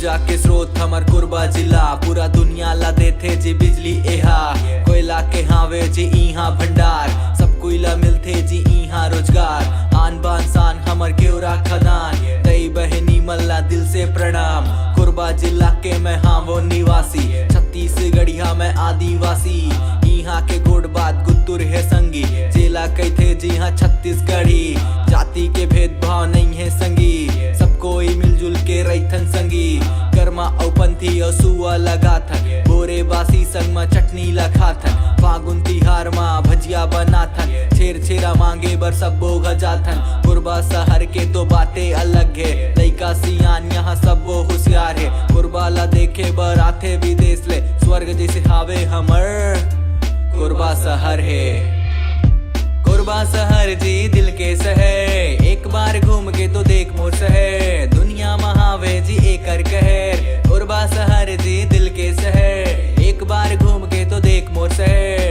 ऊर्जा के स्रोत हमर कुरबा जिला, पूरा दुनिया ला देथे जी बिजली एहा। कोयला के हावे जी इहा भंडार, सब कोयला मिलथे जी इहा रोजगार। आन बान शान हमर केवरा खदान, दई बहनी मल्ला दिल से प्रणाम। कुरबा जिला के मैं हाँ वो निवासी, छत्तीसगढ़िया मैं आदिवासी। इहा के गोड बात गुत्तुर है संगी, जेला कहथे जी हाँ छत्तीसगढ़ी। जाति के भेदभाव नहीं है संगी, सब कोई मिलजुल के रैथन संगी। कर्मा औ पंथी औ सुआ लगाथन, बोरे बासी संग में चटनी ला खाथन। फागुन तिहार मा भजिया बनाथन, छेर छेरा मांगे बर सब बोग जाथन। कुरबा शहर के तो बातें अलग है, लइका सियान यहाँ सब वो होशियार है। कुरबा ला देखे बर आथे विदेश ले, स्वर्ग जैसे हावे हमर कुरबा शहर है। कुरबा शहर जी दिल के शहर, एक बार घूम के तो देख मोर शहर। दुनिया महावे जी एकर कहर, कुरबा शहर जी दिल के शहर। एक बार घूम के तो देख मोर शहर।